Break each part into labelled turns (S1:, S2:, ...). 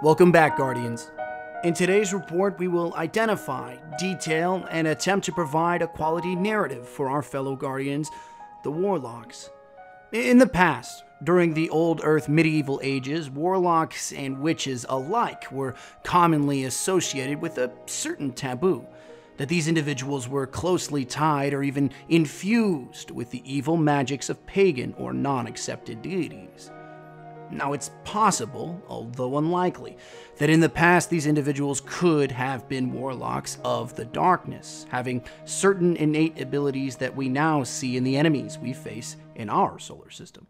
S1: Welcome back, Guardians. In today's report, we will identify, detail, and attempt to provide a quality narrative for our fellow Guardians, the Warlocks. In the past, during the Old Earth medieval ages, Warlocks and witches alike were commonly associated with a certain taboo, that these individuals were closely tied or even infused with the evil magics of pagan or non-accepted deities. Now, it's possible, although unlikely, that in the past these individuals could have been warlocks of the darkness, having certain innate abilities that we now see in the enemies we face in our solar system.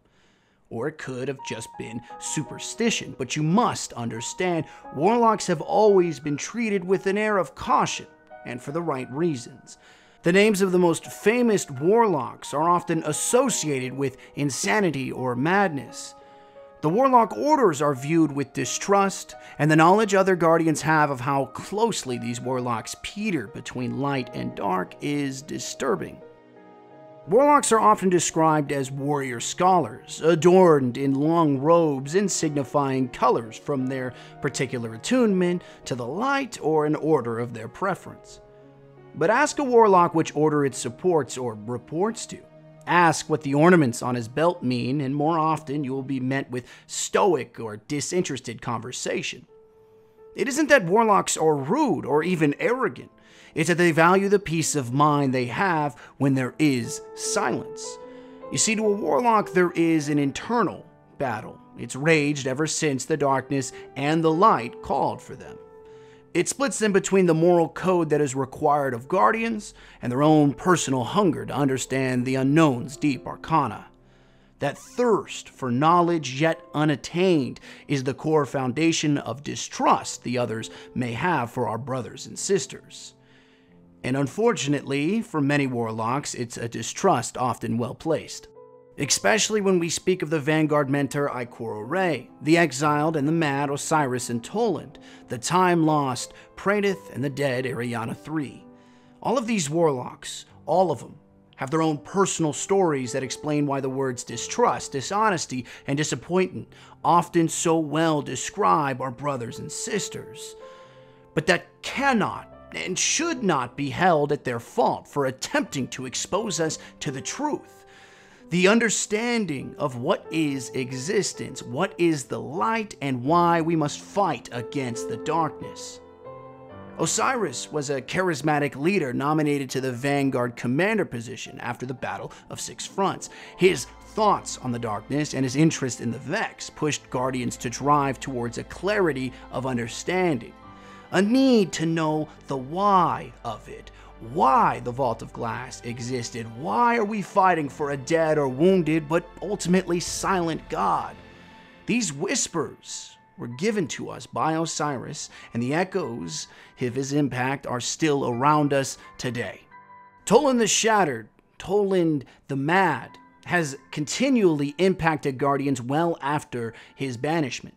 S1: Or it could have just been superstition, but you must understand, warlocks have always been treated with an air of caution, and for the right reasons. The names of the most famous warlocks are often associated with insanity or madness. The Warlock orders are viewed with distrust, and the knowledge other Guardians have of how closely these Warlocks peter between light and dark is disturbing. Warlocks are often described as warrior scholars, adorned in long robes and signifying colors from their particular attunement to the light or an order of their preference. But ask a Warlock which order it supports or reports to. Ask what the ornaments on his belt mean, and more often you will be met with stoic or disinterested conversation. It isn't that warlocks are rude or even arrogant. It's that they value the peace of mind they have when there is silence. You see, to a warlock there is an internal battle. It's raged ever since the darkness and the light called for them. It splits them between the moral code that is required of Guardians and their own personal hunger to understand the unknown's deep arcana. That thirst for knowledge yet unattained is the core foundation of distrust the others may have for our brothers and sisters. And unfortunately, for many warlocks, it's a distrust often well placed. Especially when we speak of the Vanguard mentor Ikoro Rey, the exiled and the mad Osiris and Toland, the time-lost Praedyth and the dead Ariana III. All of these warlocks, all of them, have their own personal stories that explain why the words distrust, dishonesty, and disappointment often so well describe our brothers and sisters. But that cannot and should not be held at their fault for attempting to expose us to the truth. The understanding of what is existence, what is the light, and why we must fight against the darkness. Osiris was a charismatic leader nominated to the Vanguard commander position after the Battle of Six Fronts. His thoughts on the darkness and his interest in the Vex pushed Guardians to drive towards a clarity of understanding, a need to know the why of it. Why the Vault of Glass existed. Why are we fighting for a dead or wounded but ultimately silent God? These whispers were given to us by Osiris, and the echoes of his impact are still around us today. Toland the Shattered, Toland the Mad, has continually impacted Guardians well after his banishment.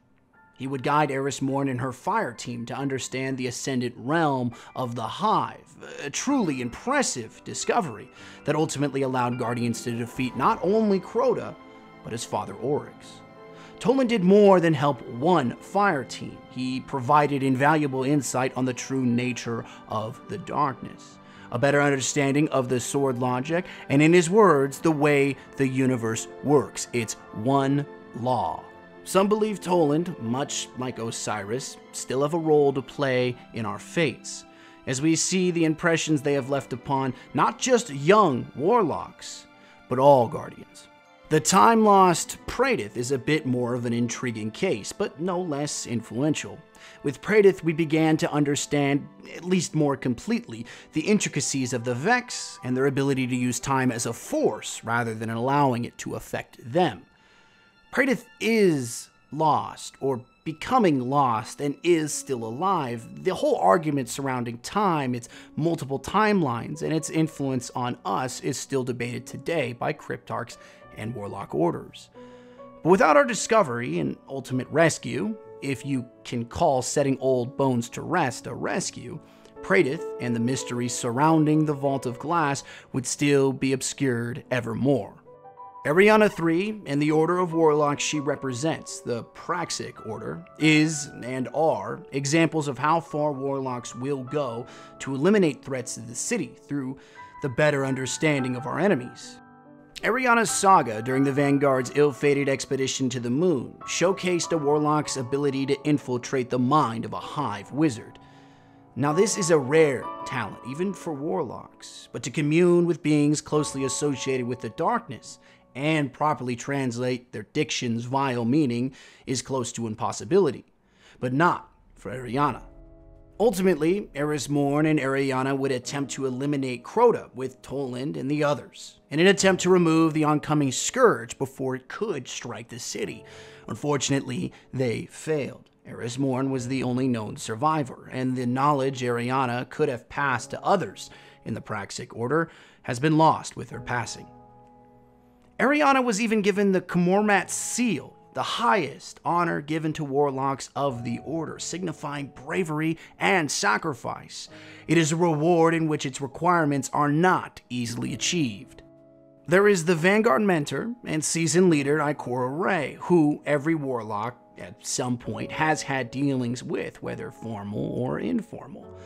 S1: He would guide Eris Morn and her fire team to understand the ascendant realm of the Hive, a truly impressive discovery that ultimately allowed Guardians to defeat not only Crota, but his father Oryx. Toland did more than help one fire team. He provided invaluable insight on the true nature of the darkness, a better understanding of the sword logic, and in his words, the way the universe works. It's one law. Some believe Toland, much like Osiris, still have a role to play in our fates, as we see the impressions they have left upon not just young warlocks, but all Guardians. The time-lost Praedyth is a bit more of an intriguing case, but no less influential. With Praedyth, we began to understand, at least more completely, the intricacies of the Vex and their ability to use time as a force rather than allowing it to affect them. Praedyth is lost, or becoming lost, and is still alive. The whole argument surrounding time, its multiple timelines, and its influence on us is still debated today by cryptarchs and warlock orders. But without our discovery and ultimate rescue, if you can call setting old bones to rest a rescue, Praedyth and the mystery surrounding the Vault of Glass would still be obscured evermore. Ariana III and the Order of Warlocks she represents, the Praxic Order, is and are examples of how far Warlocks will go to eliminate threats to the city through the better understanding of our enemies. Ariana's saga during the Vanguard's ill-fated expedition to the moon showcased a Warlock's ability to infiltrate the mind of a hive wizard. Now this is a rare talent, even for Warlocks, but to commune with beings closely associated with the darkness and properly translate their diction's vile meaning is close to impossibility, but not for Ariana. Ultimately, Eris Morn and Ariana would attempt to eliminate Crota with Toland and the others, in an attempt to remove the oncoming scourge before it could strike the city. Unfortunately, they failed. Eris Morn was the only known survivor, and the knowledge Ariana could have passed to others in the Praxic Order has been lost with her passing. Ariana was even given the Comormat Seal, the highest honor given to Warlocks of the Order, signifying bravery and sacrifice. It is a reward in which its requirements are not easily achieved. There is the Vanguard Mentor and Season Leader Ikora Rey, who every Warlock at some point has had dealings with, whether formal or informal.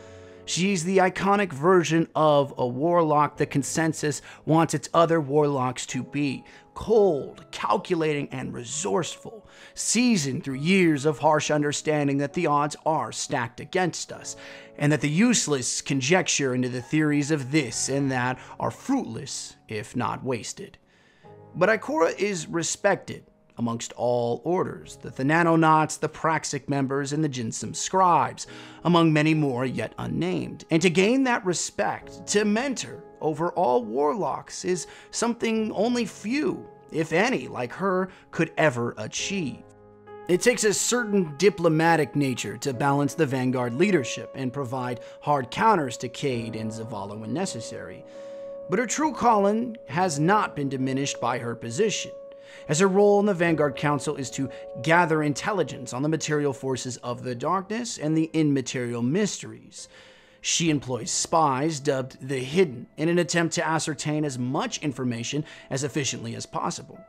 S1: She's the iconic version of a Warlock the consensus wants its other Warlocks to be. Cold, calculating, and resourceful. Seasoned through years of harsh understanding that the odds are stacked against us, and that the useless conjecture into the theories of this and that are fruitless, if not wasted. But Ikora is respected amongst all orders, the Thananonauts, the Praxic members, and the Jinsum scribes, among many more yet unnamed. And to gain that respect, to mentor over all Warlocks, is something only few, if any, like her could ever achieve. It takes a certain diplomatic nature to balance the Vanguard leadership and provide hard counters to Cade and Zavala when necessary. But her true calling has not been diminished by her position, as her role in the Vanguard Council is to gather intelligence on the material forces of the darkness and the immaterial mysteries. She employs spies, dubbed the Hidden, in an attempt to ascertain as much information as efficiently as possible.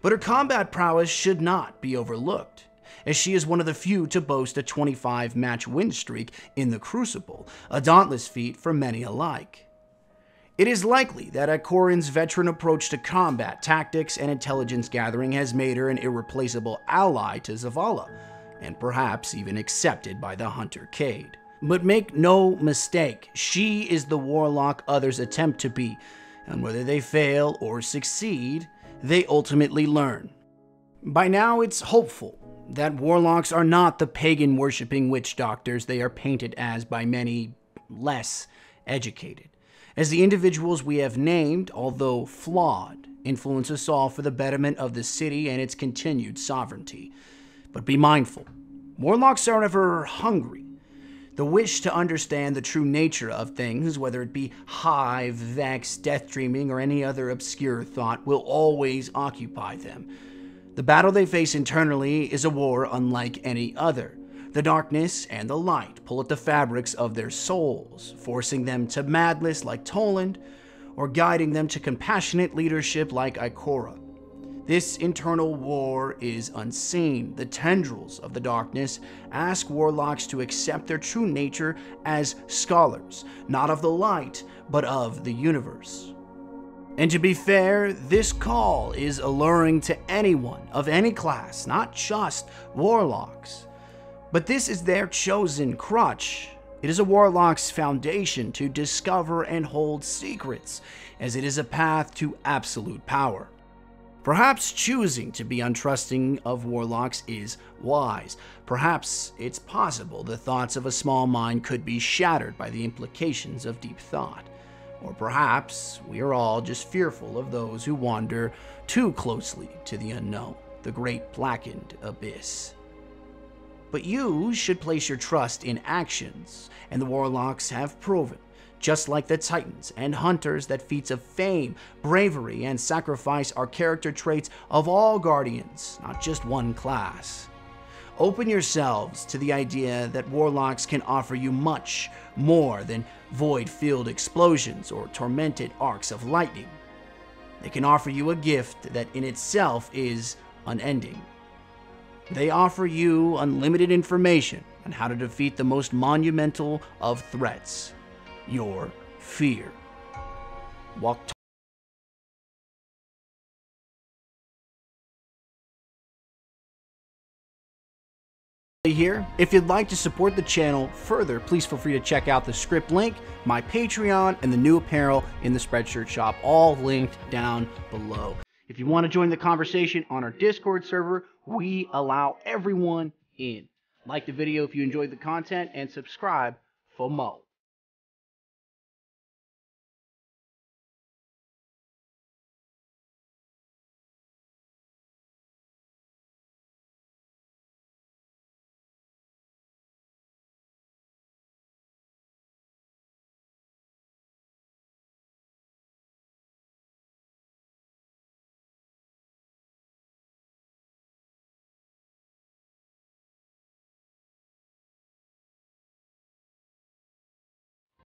S1: But her combat prowess should not be overlooked, as she is one of the few to boast a 25-match win streak in the Crucible, a dauntless feat for many alike. It is likely that Ikoran's veteran approach to combat, tactics, and intelligence gathering has made her an irreplaceable ally to Zavala, and perhaps even accepted by the Hunter Cade. But make no mistake, she is the Warlock others attempt to be, and whether they fail or succeed, they ultimately learn. By now, it's hopeful that Warlocks are not the pagan-worshipping witch doctors they are painted as by many less educated, as the individuals we have named, although flawed, influence us all for the betterment of the city and its continued sovereignty. But be mindful, Warlocks are ever hungry. The wish to understand the true nature of things, whether it be hive, vex, death dreaming, or any other obscure thought, will always occupy them. The battle they face internally is a war unlike any other. The darkness and the light pull at the fabrics of their souls, forcing them to madness like Toland, or guiding them to compassionate leadership like Ikora. This internal war is unseen. The tendrils of the darkness ask Warlocks to accept their true nature as scholars, not of the light, but of the universe. And to be fair, this call is alluring to anyone of any class, not just Warlocks. But this is their chosen crutch. It is a Warlock's foundation to discover and hold secrets, as it is a path to absolute power. Perhaps choosing to be untrusting of Warlocks is wise. Perhaps it's possible the thoughts of a small mind could be shattered by the implications of deep thought. Or perhaps we are all just fearful of those who wander too closely to the unknown, the great blackened abyss. But you should place your trust in actions, and the Warlocks have proven, just like the Titans and Hunters, that feats of fame, bravery, and sacrifice are character traits of all Guardians, not just one class. Open yourselves to the idea that Warlocks can offer you much more than void-filled explosions or tormented arcs of lightning. They can offer you a gift that in itself is unending. They offer you unlimited information on how to defeat the most monumental of threats, your fear. Walk here. If you'd like to support the channel further, please feel free to check out the script link, my Patreon, and the new apparel in the Spreadshirt shop, all linked down below. If you want to join the conversation on our Discord server, we allow everyone in. Like the video if you enjoyed the content, and subscribe for more.